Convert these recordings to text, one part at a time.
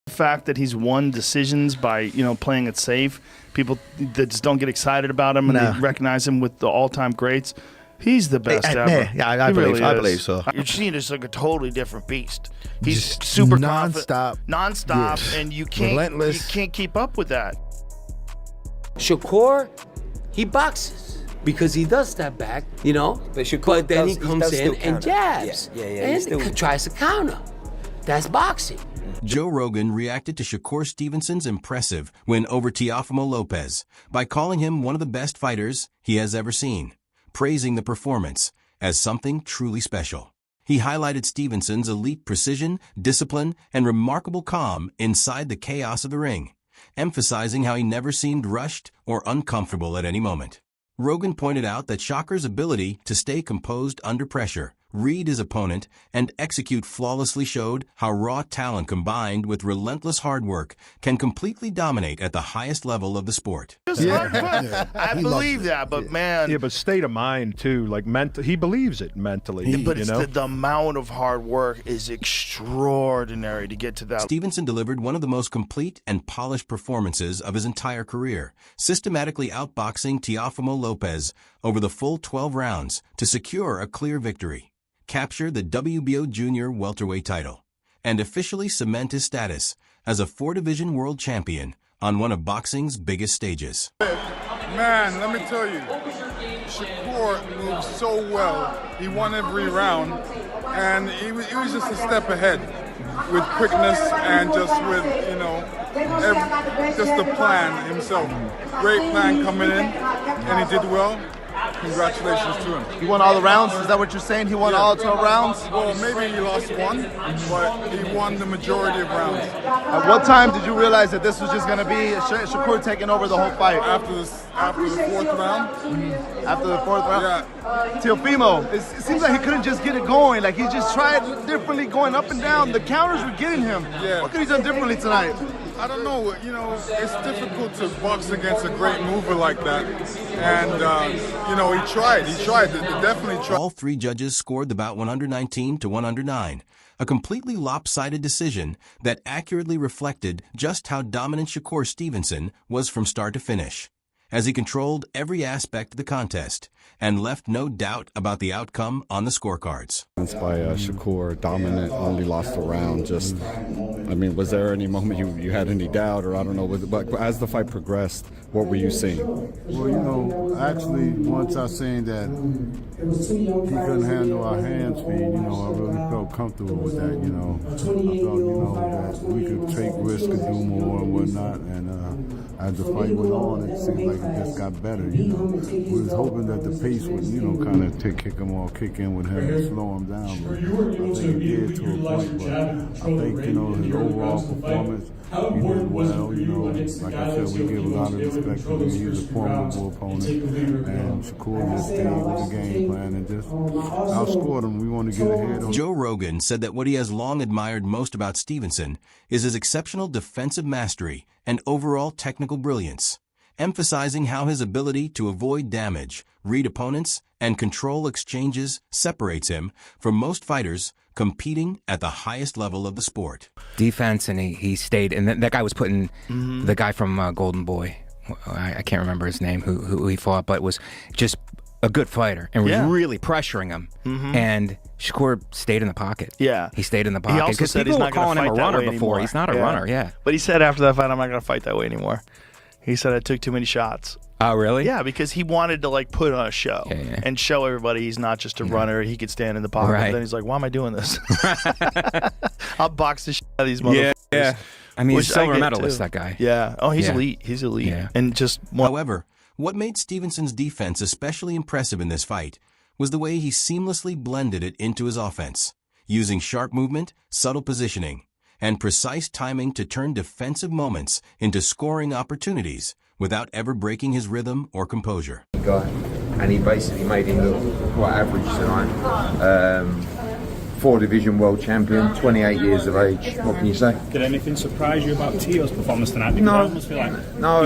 The fact that he's won decisions by, playing it safe, people that just don't get excited about him and they recognize him with the all-time greats. He's the best ever. Yeah, I believe so. You're seeing just like a totally different beast. He's just super nonstop, and you can't keep up with that. Shakur, he boxes because he does step back, but then he comes in and jabs and tries to counter. That's boxing. Joe Rogan reacted to Shakur Stevenson's impressive win over Teofimo Lopez by calling him one of the best fighters he has ever seen, praising the performance as something truly special. He highlighted Stevenson's elite precision, discipline, and remarkable calm inside the chaos of the ring, emphasizing how he never seemed rushed or uncomfortable at any moment. Rogan pointed out that Shakur's ability to stay composed under pressure, read his opponent, and execute flawlessly showed how raw talent combined with relentless hard work can completely dominate at the highest level of the sport. I believe that, but man. Yeah, but state of mind, too. Like, he believes it mentally. But the amount of hard work is extraordinary to get to that. Stevenson delivered one of the most complete and polished performances of his entire career, systematically outboxing Teofimo Lopez over the full 12 rounds to secure a clear victory, capture the WBO junior welterweight title, and officially cement his status as a 4-division world champion on one of boxing's biggest stages. Man, let me tell you, Shakur moved so well. He won every round, and he was just a step ahead with quickness and just with, just the plan himself. Great plan coming in, and he did well. Congratulations to him. He won all the rounds? Is that what you're saying? He won all 12 rounds? Well, maybe he lost one, but he won the majority of rounds. At what time did you realize that this was just going to be Shakur taking over the whole fight? After the fourth round. After the fourth round? Yeah. Teofimo, it seems like he couldn't just get it going. Like, he just tried differently going up and down. The counters were getting him. Yeah. What could he done differently tonight? I don't know. It's difficult to box against a great mover like that. And, he tried. He definitely tried. All three judges scored the bout 119 to 109, a completely lopsided decision that accurately reflected just how dominant Shakur Stevenson was from start to finish, as he controlled every aspect of the contest and left no doubt about the outcome on the scorecards. By Shakur, dominant, only lost a round. Was there any moment you had any doubt, or I don't know, but as the fight progressed, what were you seeing? Well, actually, once I seen that he couldn't handle our hand speed, I really felt comfortable with that, I felt, that we could take risks and do more and whatnot, and as the fight went on, it seemed like it just got better, We was hoping that the pace would, kind of kick in with him and slow him down, but I think he did to a point, but I think, his overall performance, he did well, like I said, we give a lot of respect to him. He's a formidable opponent, and Shakur just stayed with the game plan and just outscored him. We want to get ahead on. Joe Rogan said that what he has long admired most about Stevenson is his exceptional defensive mastery and overall technical brilliance, emphasizing how his ability to avoid damage, read opponents, and control exchanges separates him from most fighters competing at the highest level of the sport. Defense, and he stayed, and that guy was putting the guy from Golden Boy, I can't remember his name, who he fought, but was just a good fighter and was really pressuring him. And Shakur stayed in the pocket. Yeah. He stayed in the pocket. He also said he's not going to fight that way anymore. Calling him a runner before. He's not a runner, yeah. But he said after that fight, I'm not going to fight that way anymore. He said I took too many shots. Oh, really? Yeah, because he wanted to put on a show and show everybody he's not just a runner. He could stand in the pocket. Right. Then he's like, why am I doing this? I'll box the shit out of these motherfuckers. Yeah. I mean, he's a silver medalist, that guy. Yeah. Oh, he's elite. He's elite. Yeah. And just However, what made Stevenson's defense especially impressive in this fight was the way he seamlessly blended it into his offense, using sharp movement, subtle positioning, and precise timing to turn defensive moments into scoring opportunities without ever breaking his rhythm or composure. And he basically made him look quite average tonight. 4-division world champion, 28 years of age. What can you say? Did anything surprise you about Teo's performance tonight? Because I almost feel like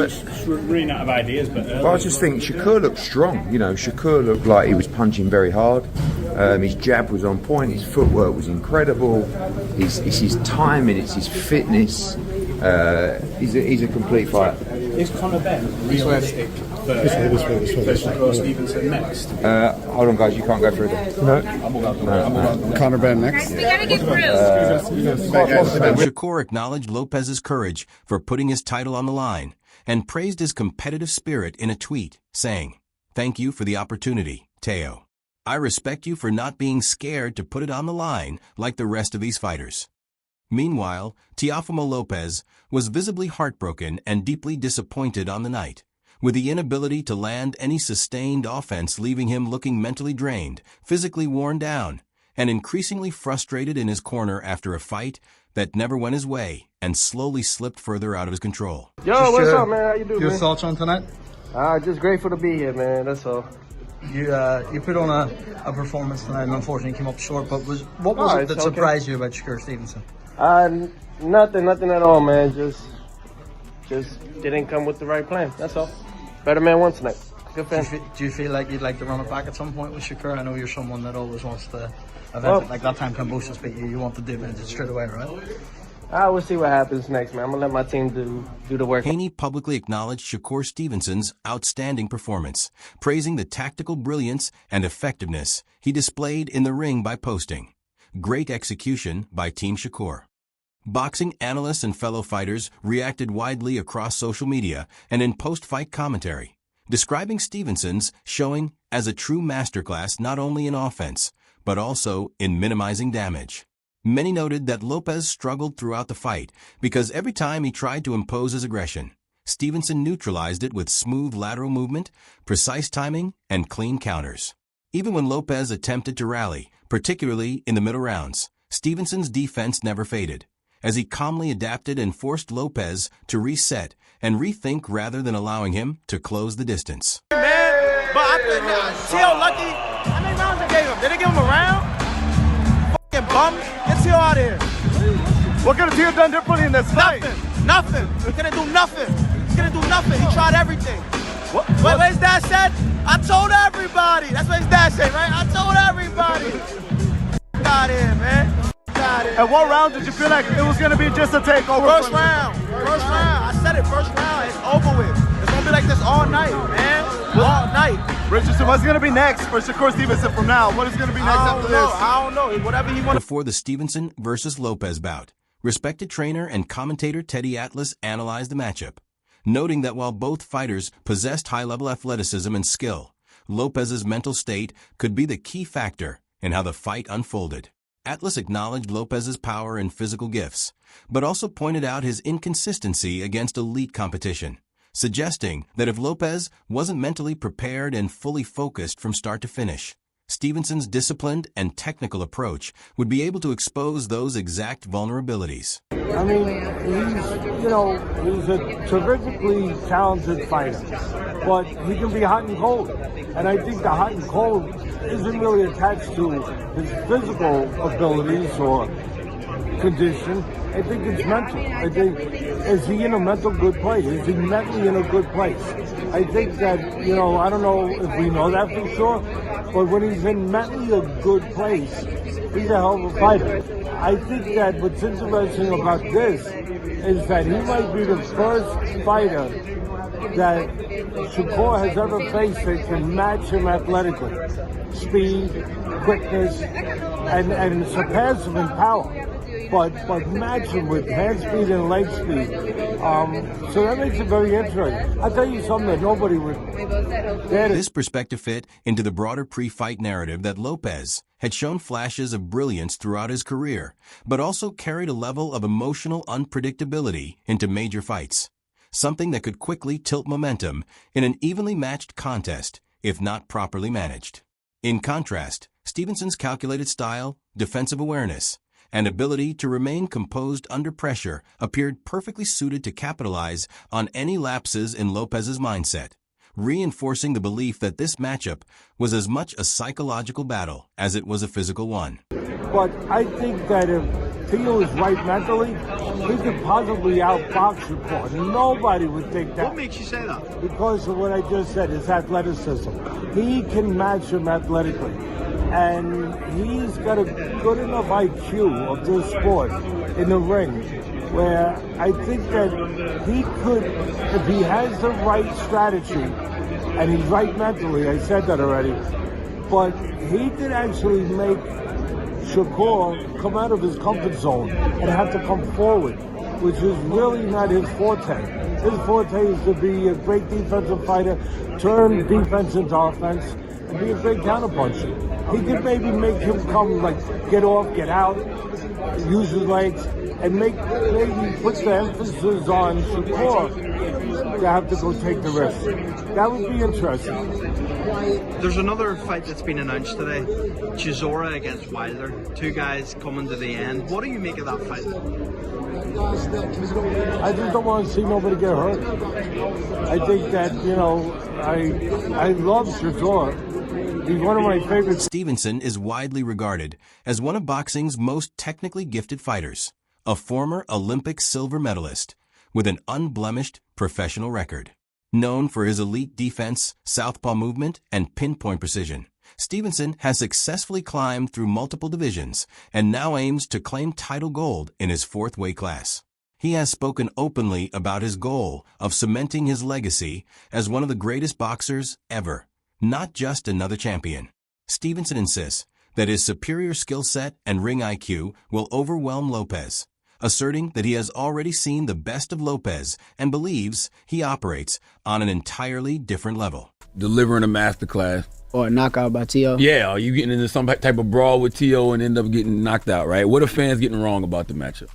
he's running out of ideas. But I just think Shakur looked strong. Shakur looked like he was punching very hard. His jab was on point. His footwork was incredible. It's his timing. It's his fitness. He's a complete fighter. Is Conor Benn realistic for Shakur Stevenson next? Hold on, guys, you can't go through there. No. Conor Benn next. Shakur acknowledged Lopez's courage for putting his title on the line and praised his competitive spirit in a tweet, saying, "Thank you for the opportunity, Teo. I respect you for not being scared to put it on the line like the rest of these fighters." Meanwhile, Teofimo Lopez was visibly heartbroken and deeply disappointed on the night, with the inability to land any sustained offense leaving him looking mentally drained, physically worn down, and increasingly frustrated in his corner after a fight that never went his way and slowly slipped further out of his control. Yo, what's up, man? How you doing, Your man? thoughts on tonight? Just grateful to be here, man. That's all. You put on a performance tonight and unfortunately came up short, but what was it that surprised you about Shakur Stevenson? Nothing at all, man. Just didn't come with the right plan. That's all. Better man won tonight. Good fan. Do you feel like you'd like to run it back at some point with Shakur? I know you're someone that always wants to, like that time Kambosos beat you, you want to dip into it straight away, right? We'll see what happens next, man. I'm gonna let my team do the work. Haney publicly acknowledged Shakur Stevenson's outstanding performance, praising the tactical brilliance and effectiveness he displayed in the ring by posting, "Great execution by Team Shakur." Boxing analysts and fellow fighters reacted widely across social media and in post-fight commentary, describing Stevenson's showing as a true masterclass not only in offense, but also in minimizing damage. Many noted that Lopez struggled throughout the fight because every time he tried to impose his aggression, Stevenson neutralized it with smooth lateral movement, precise timing, and clean counters. Even when Lopez attempted to rally, particularly in the middle rounds, Stevenson's defense never faded, as he calmly adapted and forced Lopez to reset and rethink rather than allowing him to close the distance. Man, but I think Teo lucky. How many rounds they gave him? Did they give him a round? Fucking bum. Get Teo out of here. What could Teo done differently in this fight? Nothing. He couldn't do nothing. He couldn't do nothing. He tried everything. What his dad said? I told everybody. That's what his dad said, right? I told everybody. Get out of here, man. At what round did you feel like it was going to be just a takeover? First round. I said it, first round. It's over with. It's going to be like this all night, man. All night. Richardson, what's going to be next for Shakur Stevenson from now? What is going to be next after this? I don't know. Whatever he wants. Before the Stevenson versus Lopez bout, respected trainer and commentator Teddy Atlas analyzed the matchup, noting that while both fighters possessed high-level athleticism and skill, Lopez's mental state could be the key factor in how the fight unfolded. Atlas acknowledged Lopez's power and physical gifts, but also pointed out his inconsistency against elite competition, suggesting that if Lopez wasn't mentally prepared and fully focused from start to finish, Stevenson's disciplined and technical approach would be able to expose those exact vulnerabilities. I mean, he's a terrifically talented fighter, but he can be hot and cold. And I think the hot and cold isn't really attached to his physical abilities or condition. I think it's mental. I think, is he in a mental good place? Is he mentally in a good place? I think that, I don't know if we know that for sure, but when he's in mentally a good place, he's a hell of a fighter. I think that what's interesting about this is that he might be the first fighter that Shakur has ever faced that can match him athletically. Speed, quickness, and surpass him in power. But match him with hand speed and leg speed. So that makes it very interesting. I'll tell you something that nobody would dare. This perspective fit into the broader pre-fight narrative that Lopez had shown flashes of brilliance throughout his career, but also carried a level of emotional unpredictability into major fights, something that could quickly tilt momentum in an evenly matched contest if not properly managed. In contrast, Stevenson's calculated style, defensive awareness, and ability to remain composed under pressure appeared perfectly suited to capitalize on any lapses in Lopez's mindset, reinforcing the belief that this matchup was as much a psychological battle as it was a physical one. But I think that if Teo is right mentally, he could possibly outbox Shakur. Nobody would think that. What makes you say that? Because of what I just said, his athleticism. He can match him athletically. And he's got a good enough IQ of this sport in the ring where I think that he could, if he has the right strategy, and he's right mentally, I said that already, but he could actually make Shakur come out of his comfort zone and have to come forward, which is really not his forte. His forte is to be a great defensive fighter, turn defense into offense, and be a great counterpuncher. He could maybe make him come, like, get off, get out, use his legs, and maybe put the emphasis on Shakur to have to go take the risk. That would be interesting. There's another fight that's been announced today, Chisora against Wilder. Two guys coming to the end. What do you make of that fight? I just don't want to see nobody get hurt. I think that, you know, I love Chisora. He's one of my favorites. Stevenson is widely regarded as one of boxing's most technically gifted fighters, a former Olympic silver medalist with an unblemished professional record. Known for his elite defense, southpaw movement, and pinpoint precision, Stevenson has successfully climbed through multiple divisions and now aims to claim title gold in his 4th weight class. He has spoken openly about his goal of cementing his legacy as one of the greatest boxers ever, not just another champion. Stevenson insists that his superior skill set and ring IQ will overwhelm Lopez, asserting that he has already seen the best of Lopez and believes he operates on an entirely different level. Delivering a masterclass. Or a knockout by Teo. Yeah, are you getting into some type of brawl with Teo and end up getting knocked out, right? What are fans getting wrong about the matchup?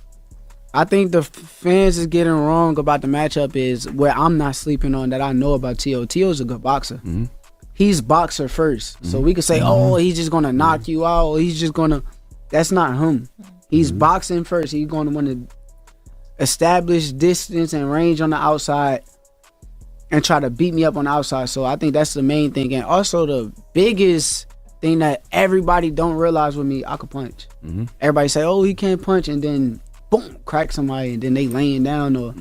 I think the fans is getting wrong about the matchup is where I'm not sleeping on that I know about Teo. Teo's a good boxer. Mm-hmm. He's boxer first. Mm-hmm. So we could say, oh, he's just going to knock you out. Or he's just going to... That's not him. He's boxing first. He's going to want to establish distance and range on the outside and try to beat me up on the outside. So I think that's the main thing. And also the biggest thing that everybody don't realize with me, I can punch. Mm-hmm. Everybody say, oh, he can't punch, and then boom, crack somebody, and then they laying down, or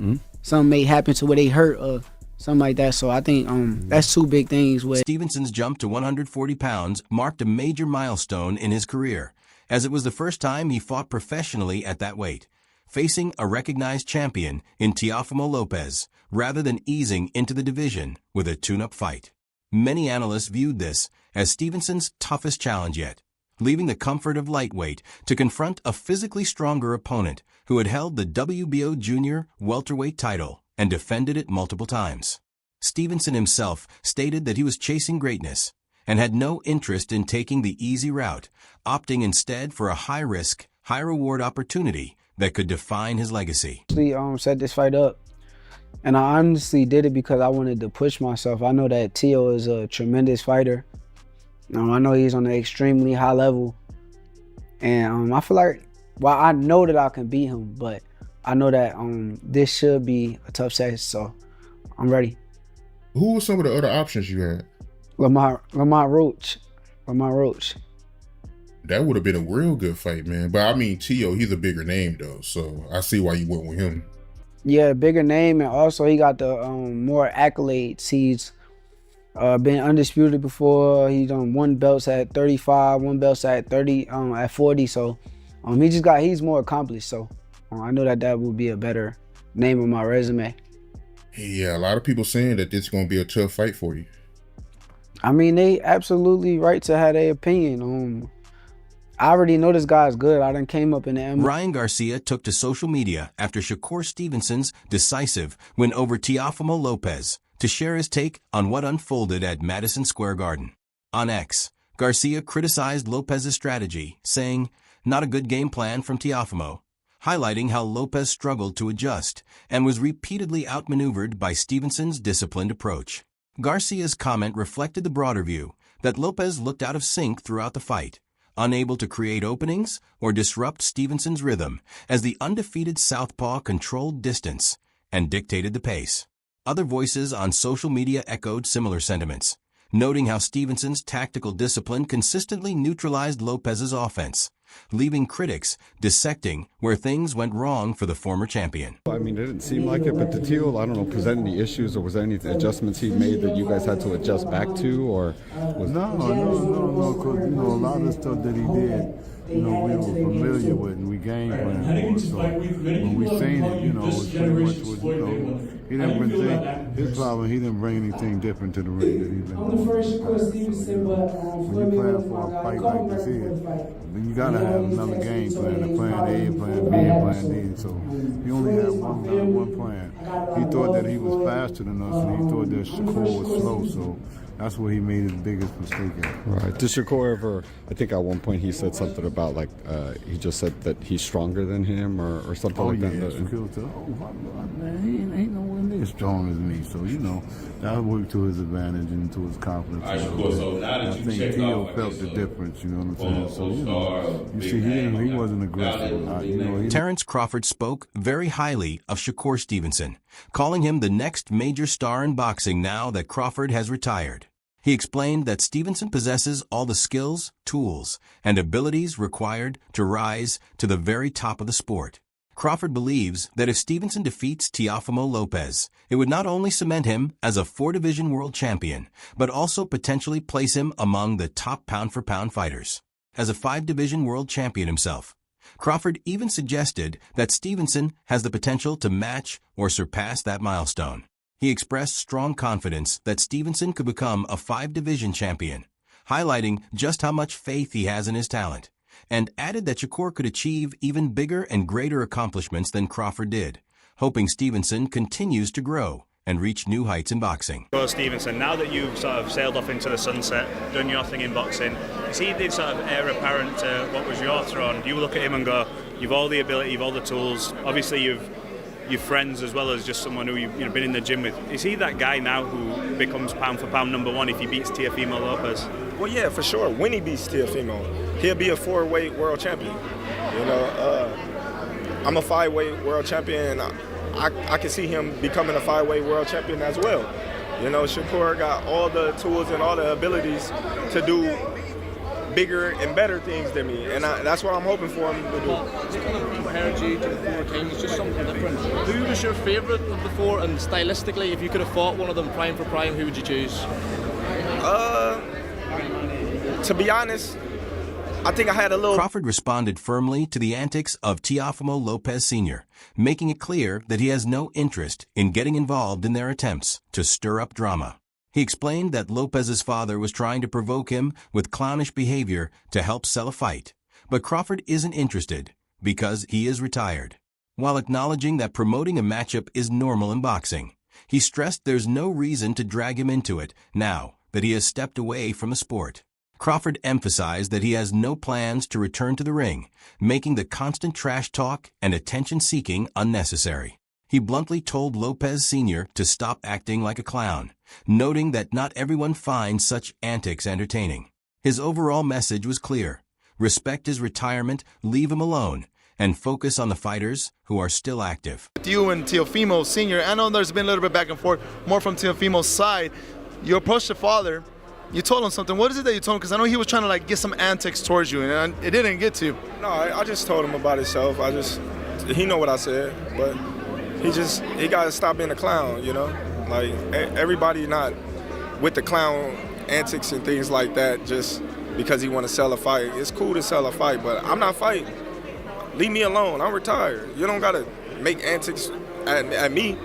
something may happen to where they hurt or something like that. So I think that's two big things. Stevenson's jump to 140 pounds marked a major milestone in his career, as it was the first time he fought professionally at that weight, facing a recognized champion in Teofimo Lopez, rather than easing into the division with a tune-up fight. Many analysts viewed this as Stevenson's toughest challenge yet, leaving the comfort of lightweight to confront a physically stronger opponent who had held the WBO junior welterweight title and defended it multiple times. Stevenson himself stated that he was chasing greatness and had no interest in taking the easy route, opting instead for a high-risk, high-reward opportunity that could define his legacy. We set this fight up, and I honestly did it because I wanted to push myself. I know that Teo is a tremendous fighter. I know he's on an extremely high level, and I feel like, well, I know that I can beat him, but I know that this should be a tough session, so I'm ready. Who were some of the other options you had? Lamar Roach. That would have been a real good fight, man. But I mean, Teo, he's a bigger name though, so I see why you went with him. Yeah, bigger name, and also he got the more accolades. He's been undisputed before. He's won belts at 35, won belts at 30, at 40. So he's more accomplished. So I know that would be a better name on my resume. Yeah, a lot of people saying that this is gonna be a tough fight for you. I mean, they absolutely right to have their opinion. I already know this guy's good. I done came up in the MMA. Ryan Garcia took to social media after Shakur Stevenson's decisive win over Teofimo Lopez to share his take on what unfolded at Madison Square Garden. On X, Garcia criticized Lopez's strategy, saying, "Not a good game plan from Teofimo," highlighting how Lopez struggled to adjust and was repeatedly outmaneuvered by Stevenson's disciplined approach. Garcia's comment reflected the broader view that Lopez looked out of sync throughout the fight, unable to create openings or disrupt Stevenson's rhythm as the undefeated southpaw controlled distance and dictated the pace. Other voices on social media echoed similar sentiments, noting how Stevenson's tactical discipline consistently neutralized Lopez's offense, leaving critics dissecting where things went wrong for the former champion. I mean, it didn't seem like it, but did Teo, I don't know, present any issues, or was there any adjustments he made that you guys had to adjust back to, or was... No, because, a lot of stuff that he did, you know, we were familiar with and we game planned for. So when we seen it, you know, it was pretty much was, you know, he didn't bring his problem. He didn't bring anything different to the ring that he's been doing. So, you know, when you plan for a fight like this here, then you gotta have another game plan, a plan A, a plan B, and plan D. So he only had one plan. He thought that he was faster than us, and he thought that Shakur was slow. So that's where he made his biggest mistake at. Right. Did Shakur ever, I think at one point he said something about like, he just said that he's stronger than him or something like that. Shakur said, man, he ain't nowhere near strong as me. So, you know, that worked to his advantage and to his confidence. Right, so now that I think Tio felt the difference, you know what I'm saying? So, you know, you see, he wasn't aggressive. You know, Terrence Crawford spoke very highly of Shakur Stevenson, calling him the next major star in boxing now that Crawford has retired. He explained that Stevenson possesses all the skills, tools, and abilities required to rise to the very top of the sport. Crawford believes that if Stevenson defeats Teofimo Lopez, it would not only cement him as a 4-division world champion, but also potentially place him among the top pound-for-pound fighters. As a 5-division world champion himself, Crawford even suggested that Stevenson has the potential to match or surpass that milestone. He expressed strong confidence that Stevenson could become a 5-division champion, highlighting just how much faith he has in his talent, and added that Shakur could achieve even bigger and greater accomplishments than Crawford did, hoping Stevenson continues to grow and reach new heights in boxing. Shakur Stevenson, now that you've sort of sailed off into the sunset, done your thing in boxing, is he the sort of heir apparent to what was your throne? Do you look at him and go, you've all the ability, you've all the tools, obviously you've your friends as well as just someone who you've been in the gym with. Is he that guy now who becomes pound for pound #1 if he beats Teofimo Lopez? Well, yeah, for sure. When he beats Teofimo, he'll be a 4-weight world champion. You know, I'm a 5-weight world champion. I can see him becoming a 5-weight world champion as well. You know, Shakur got all the tools and all the abilities to do bigger and better things than me, and that's what I'm hoping for him to do. Just kind of compared you to the 4 kings, just something different. Who was your favourite of the 4, and stylistically, if you could have fought one of them prime for prime, who would you choose? To be honest, I think I had a little... Crawford responded firmly to the antics of Teofimo Lopez Sr., making it clear that he has no interest in getting involved in their attempts to stir up drama. He explained that Lopez's father was trying to provoke him with clownish behavior to help sell a fight, but Crawford isn't interested because he is retired. While acknowledging that promoting a matchup is normal in boxing, he stressed there's no reason to drag him into it now that he has stepped away from the sport. Crawford emphasized that he has no plans to return to the ring, making the constant trash talk and attention-seeking unnecessary. He bluntly told Lopez Sr. to stop acting like a clown, noting that not everyone finds such antics entertaining. His overall message was clear: respect his retirement, leave him alone, and focus on the fighters who are still active. With you and Teofimo Sr., I know there's been a little bit back and forth, more from Teofimo's side. You approached the father, you told him something. What is it that you told him? Because I know he was trying to like get some antics towards you, and it didn't get to you. No, I just told him about himself. He know what I said, but he got to stop being a clown, you know? Like, everybody not with the clown antics and things like that just because he want to sell a fight. It's cool to sell a fight, but I'm not fighting. Leave me alone. I'm retired. You don't got to make antics at me,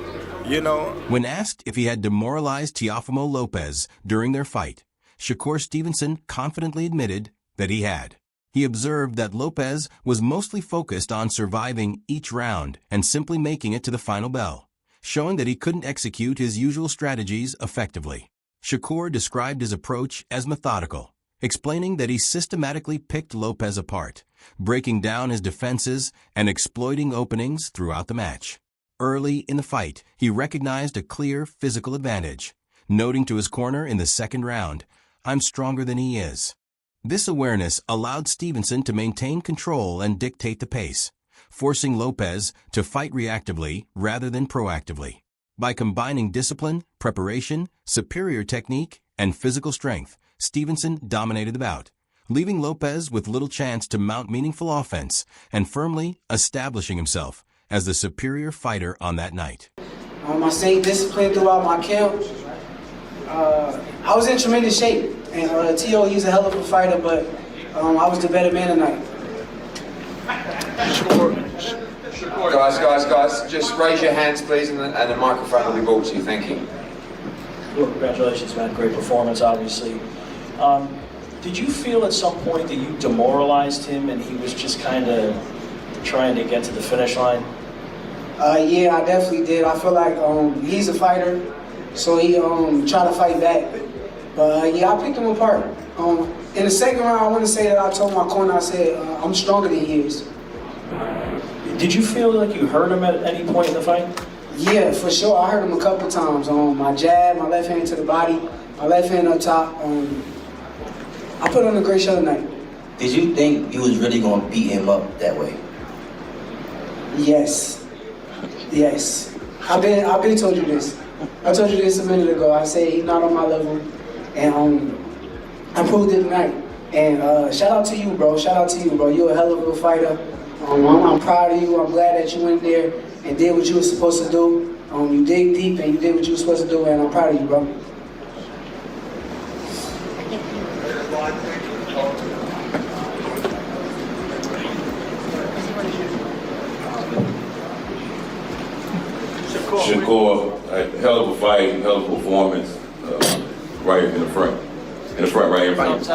you know? When asked if he had demoralized Teofimo Lopez during their fight, Shakur Stevenson confidently admitted that he had. He observed that Lopez was mostly focused on surviving each round and simply making it to the final bell, showing that he couldn't execute his usual strategies effectively. Shakur described his approach as methodical, explaining that he systematically picked Lopez apart, breaking down his defenses and exploiting openings throughout the match. Early in the fight, he recognized a clear physical advantage, noting to his corner in the second round, "I'm stronger than he is." This awareness allowed Stevenson to maintain control and dictate the pace, forcing Lopez to fight reactively rather than proactively. By combining discipline, preparation, superior technique, and physical strength, Stevenson dominated the bout, leaving Lopez with little chance to mount meaningful offense and firmly establishing himself as the superior fighter on that night. I stayed disciplined throughout my camp. I was in tremendous shape, and T.O., he's a hell of a fighter, but I was the better man tonight. Guys, just raise your hands, please, and the microphone will be brought to you. Thank you. Well, congratulations, man. Great performance, obviously. Did you feel at some point that you demoralized him and he was just kind of trying to get to the finish line? Yeah, I definitely did. I feel like he's a fighter, so he tried to fight back. But yeah, I picked him apart. In the second round, I want to say that I told my corner, I said, I'm stronger than he is. Did you feel like you hurt him at any point in the fight? Yeah, for sure. I hurt him a couple times. My jab, my left hand to the body, my left hand up top. I put on a great show tonight. Did you think you was really going to beat him up that way? Yes. Yes. I've been told you this. I told you this a minute ago. I said he's not on my level. And I proved it tonight. And shout out to you, bro. Shout out to you, bro. You're a hell of a fighter. I'm proud of you. I'm glad that you went there and did what you were supposed to do. You dig deep and you did what you were supposed to do, and I'm proud of you, bro. Shakur, hell of a fight, hell of a performance, right in the front, right in front.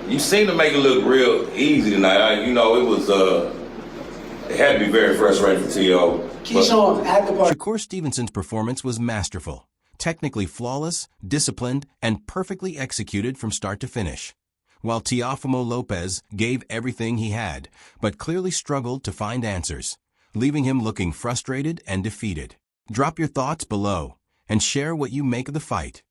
You seem to make it look real easy tonight. It was, it had to be very frustrating for T.O. Shakur Stevenson's performance was masterful, technically flawless, disciplined, and perfectly executed from start to finish. While Teofimo Lopez gave everything he had, but clearly struggled to find answers, leaving him looking frustrated and defeated. Drop your thoughts below and share what you make of the fight.